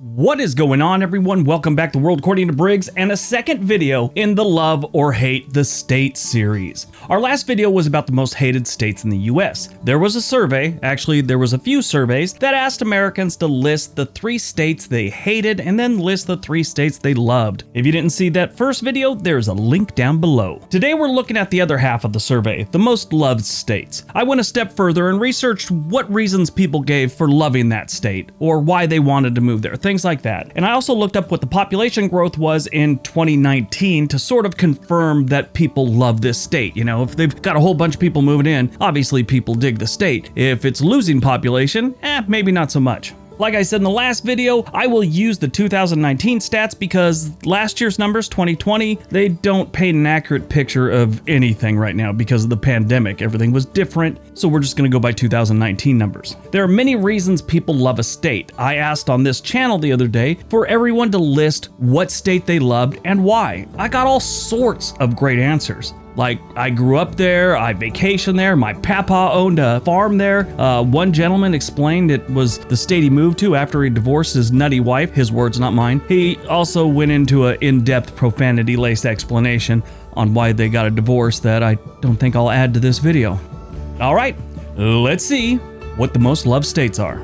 What is going on, everyone? Welcome back to World According to Briggs and a second video in the Love or Hate the State series. Our last video was about the most hated states in the US. There was a survey, actually there was a few surveys, that asked Americans to list the 3 states they hated and then list the 3 states they loved. If you didn't see that first video, there's a link down below. Today we're looking at the other half of the survey, the most loved states. I went a step further and researched what reasons people gave for loving that state, or why they wanted to move there. Things like that. And I also looked up what the population growth was in 2019 to sort of confirm that people love this state. You know, if they've got a whole bunch of people moving in, obviously people dig the state. If it's losing population, maybe not so much. Like I said in the last video, I will use the 2019 stats because last year's numbers, 2020, they don't paint an accurate picture of anything right now because of the pandemic. Everything was different, so we're just gonna go by 2019 numbers. There are many reasons people love a state. I asked on this channel the other day for everyone to list what state they loved and why. I got all sorts of great answers. Like, I grew up there, I vacationed there, my papa owned a farm there. One gentleman explained it was the state he moved to after he divorced his nutty wife, his words, not mine. He also went into an in-depth profanity-laced explanation on why they got a divorce that I don't think I'll add to this video. All right, let's see what the most loved states are.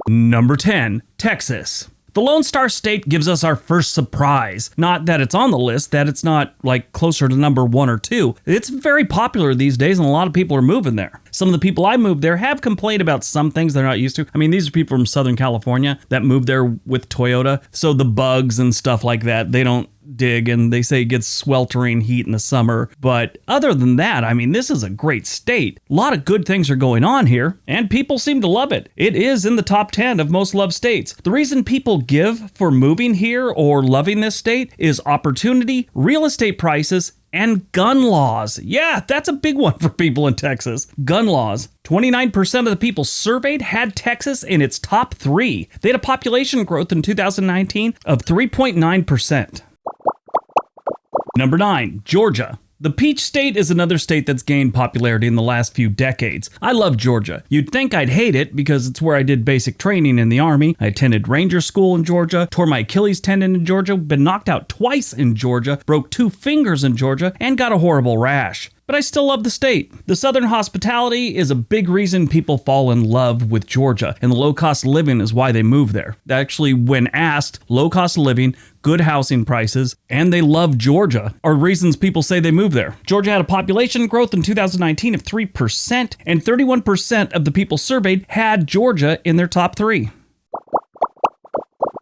Number 10, Texas. The Lone Star State gives us our first surprise. Not that it's on the list, that it's not like closer to number 1 or 2. It's very popular these days and a lot of people are moving there. Some of the people I moved there have complained about some things they're not used to. I mean, these are people from Southern California that moved there with Toyota. So the bugs and stuff like that, they don't dig, and they say it gets sweltering heat in the summer. But other than that, I mean, this is a great state. A lot of good things are going on here, and people seem to love it. It is in the top 10 of most loved states. The reason people give for moving here or loving this state is opportunity, real estate prices, and gun laws. Yeah, that's a big one for people in Texas. Gun laws. 29% of the people surveyed had Texas in its top 3. They had a population growth in 2019 of 3.9%. Number 9, Georgia. The Peach State is another state that's gained popularity in the last few decades. I love Georgia. You'd think I'd hate it because it's where I did basic training in the Army. I attended Ranger School in Georgia, tore my Achilles tendon in Georgia, been knocked out twice in Georgia, broke 2 fingers in Georgia, and got a horrible rash. But I still love the state. The Southern hospitality is a big reason people fall in love with Georgia, and the low-cost living is why they move there. Actually, when asked, low-cost living, good housing prices, and they love Georgia are reasons people say they move there. Georgia had a population growth in 2019 of 3%, and 31% of the people surveyed had Georgia in their top 3.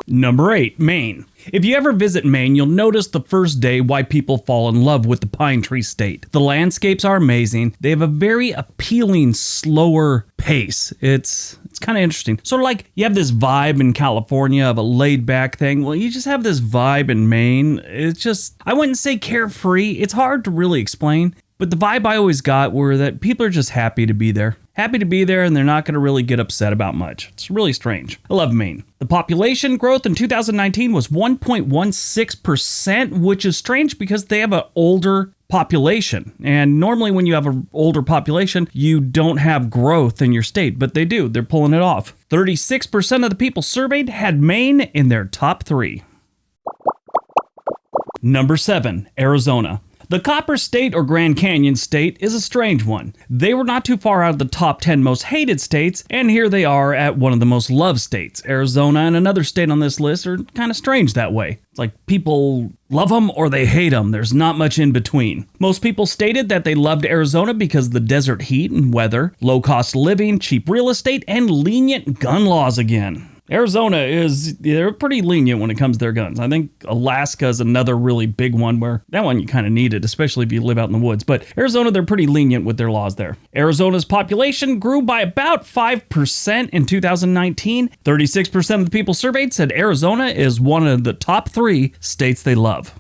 Number 8, Maine. If you ever visit Maine, you'll notice the first day why people fall in love with the Pine Tree State. The landscapes are amazing. They have a very appealing, slower pace. It's kind of interesting. Sort of like you have this vibe in California of a laid-back thing. Well, you just have this vibe in Maine. It's just, I wouldn't say carefree. It's hard to really explain. But the vibe I always got were that people are just happy to be there. Happy to be there, and they're not going to really get upset about much. It's really strange. I love Maine. The population growth in 2019 was 1.16%, which is strange because they have an older population. And normally when you have an older population, you don't have growth in your state, but they do. They're pulling it off. 36% of the people surveyed had Maine in their top 3. Number 7, Arizona. The Copper State or Grand Canyon State is a strange one. They were not too far out of the top 10 most hated states, and here they are at one of the most loved states. Arizona and another state on this list are kind of strange that way. It's like people love them or they hate them. There's not much in between. Most people stated that they loved Arizona because of the desert heat and weather, low-cost living, cheap real estate, and lenient gun laws again. Arizona they're pretty lenient when it comes to their guns. I think Alaska is another really big one where that one you kind of need it, especially if you live out in the woods. But Arizona, they're pretty lenient with their laws there. Arizona's population grew by about 5% in 2019. 36% of the people surveyed said Arizona is one of the top 3 states they love.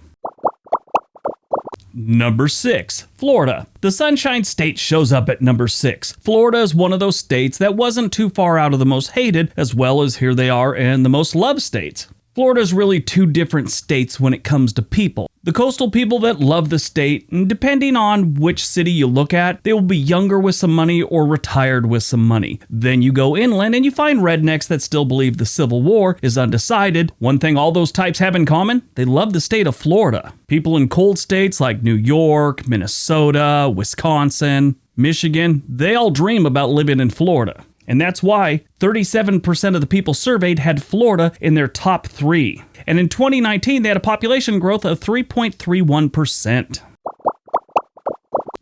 Number 6, Florida. The Sunshine State shows up at number 6. Florida is one of those states that wasn't too far out of the most hated, as well as here they are in the most loved states. Florida is really 2 different states when it comes to people. The coastal people that love the state, and depending on which city you look at, they will be younger with some money or retired with some money. Then you go inland and you find rednecks that still believe the Civil War is undecided. One thing all those types have in common, they love the state of Florida. People in cold states like New York, Minnesota, Wisconsin, Michigan, they all dream about living in Florida. And that's why 37% of the people surveyed had Florida in their top 3. And in 2019, they had a population growth of 3.31%.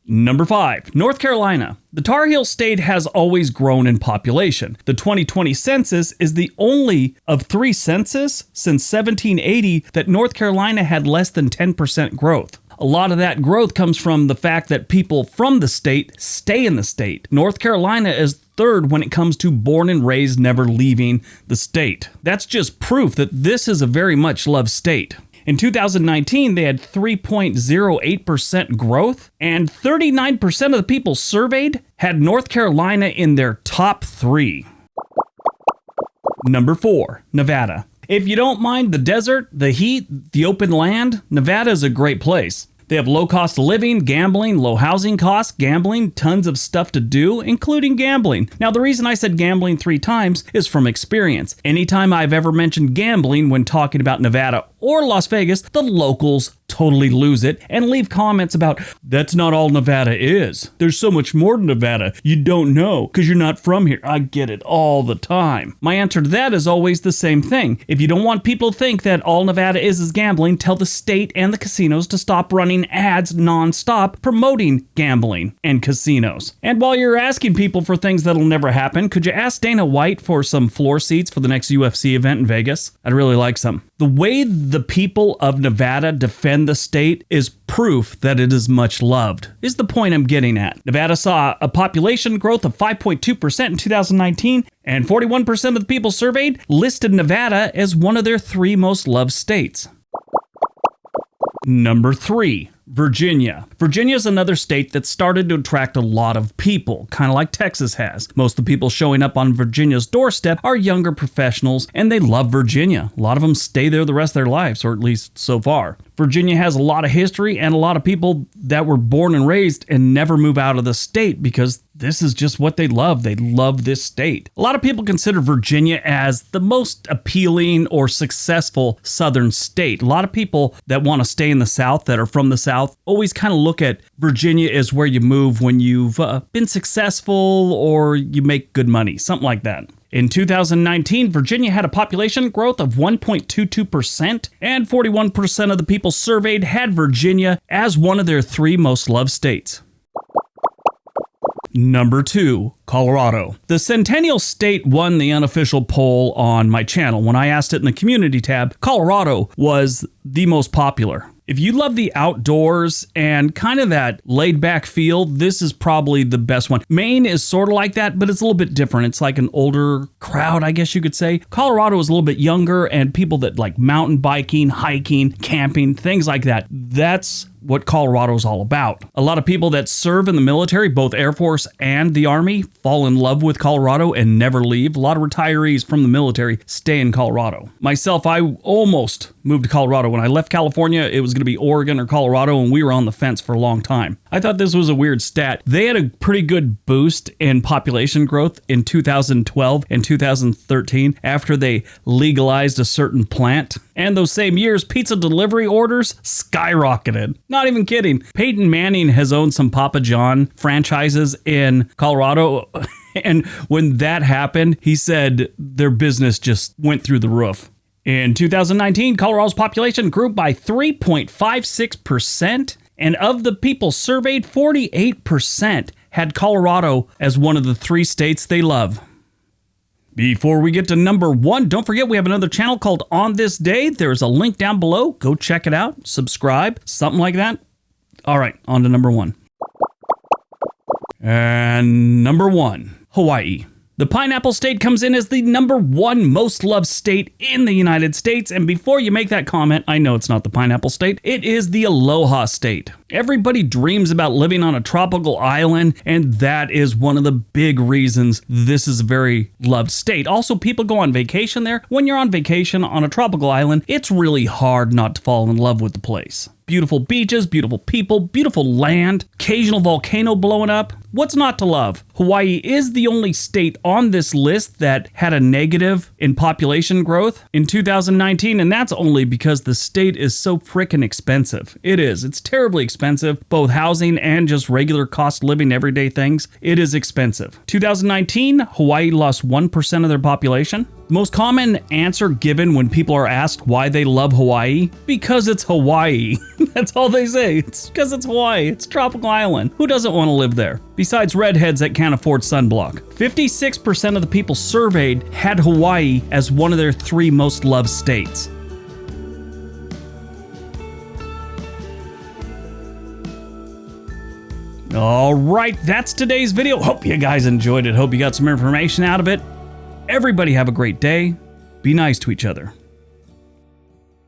Number 5, North Carolina. The Tar Heel state has always grown in population. The 2020 census is the only of 3 census since 1780 that North Carolina had less than 10% growth. A lot of that growth comes from the fact that people from the state stay in the state. North Carolina is third when it comes to born and raised never leaving the state. That's just proof that this is a very much loved state. In 2019, they had 3.08% growth, and 39% of the people surveyed had North Carolina in their top 3. Number 4, Nevada. If you don't mind the desert, the heat, the open land, Nevada is a great place. They have low cost of living, gambling, low housing costs, gambling, tons of stuff to do, including gambling. Now, the reason I said gambling 3 times is from experience. Anytime I've ever mentioned gambling when talking about Nevada or Las Vegas, the locals totally lose it and leave comments about, that's not all Nevada is. There's so much more to Nevada. You don't know because you're not from here. I get it all the time. My answer to that is always the same thing. If you don't want people to think that all Nevada is gambling, tell the state and the casinos to stop running ads nonstop promoting gambling and casinos. And while you're asking people for things that'll never happen, could you ask Dana White for some floor seats for the next UFC event in Vegas? I'd really like some. The way the people of Nevada defend the state is proof that it is much loved, is the point I'm getting at. Nevada saw a population growth of 5.2% in 2019, and 41% of the people surveyed listed Nevada as one of their 3 most loved states. Number 3, Virginia. Virginia is another state that started to attract a lot of people, kind of like Texas has. Most of the people showing up on Virginia's doorstep are younger professionals, and they love Virginia. A lot of them stay there the rest of their lives, or at least so far. Virginia has a lot of history and a lot of people that were born and raised and never move out of the state because this is just what they love. They love this state. A lot of people consider Virginia as the most appealing or successful southern state. A lot of people that want to stay in the South, that are from the South, always kind of look at Virginia as where you move when you've been successful or you make good money, something like that. In 2019, Virginia had a population growth of 1.22%, and 41% of the people surveyed had Virginia as one of their 3 most loved states. Number 2, Colorado. The Centennial State won the unofficial poll on my channel. When I asked it in the community tab, Colorado was the most popular. If you love the outdoors and kind of that laid-back feel, this is probably the best one. Maine is sort of like that, but it's a little bit different. It's like an older crowd, I guess you could say. Colorado is a little bit younger, and people that like mountain biking, hiking, camping, things like that. That's what Colorado is all about. A lot of people that serve in the military, both Air Force and the Army, fall in love with Colorado and never leave. A lot of retirees from the military stay in Colorado. Myself, I almost moved to Colorado. When I left California, it was going to be Oregon or Colorado, and we were on the fence for a long time. I thought this was a weird stat. They had a pretty good boost in population growth in 2012 and 2013 after they legalized a certain plant. And those same years, pizza delivery orders skyrocketed. Not even kidding. Peyton Manning has owned some Papa John franchises in Colorado. And when that happened, he said their business just went through the roof. In 2019, Colorado's population grew by 3.56%. And of the people surveyed, 48% had Colorado as one of the 3 states they love. Before we get to number 1, don't forget we have another channel called On This Day. There's a link down below. Go check it out. Subscribe. Something like that. All right, on to number 1. And number 1, Hawaii. The Pineapple State comes in as the number 1 most loved state in the United States. And before you make that comment, I know it's not the Pineapple State. It is the Aloha State. Everybody dreams about living on a tropical island, and that is one of the big reasons this is a very loved state. Also, people go on vacation there. When you're on vacation on a tropical island, it's really hard not to fall in love with the place. Beautiful beaches, beautiful people, beautiful land, occasional volcano blowing up. What's not to love? Hawaii is the only state on this list that had a negative in population growth in 2019, and that's only because the state is so frickin' expensive. It is. It's terribly expensive, both housing and just regular cost living everyday things. It is expensive. 2019, Hawaii lost 1% of their population. The most common answer given when people are asked why they love Hawaii? Because it's Hawaii. That's all they say. It's because it's Hawaii. It's a tropical island. Who doesn't want to live there? Besides redheads that can't afford sunblock. 56% of the people surveyed had Hawaii as one of their 3 most loved states. All right, that's today's video. Hope you guys enjoyed it. Hope you got some information out of it. Everybody have a great day. Be nice to each other.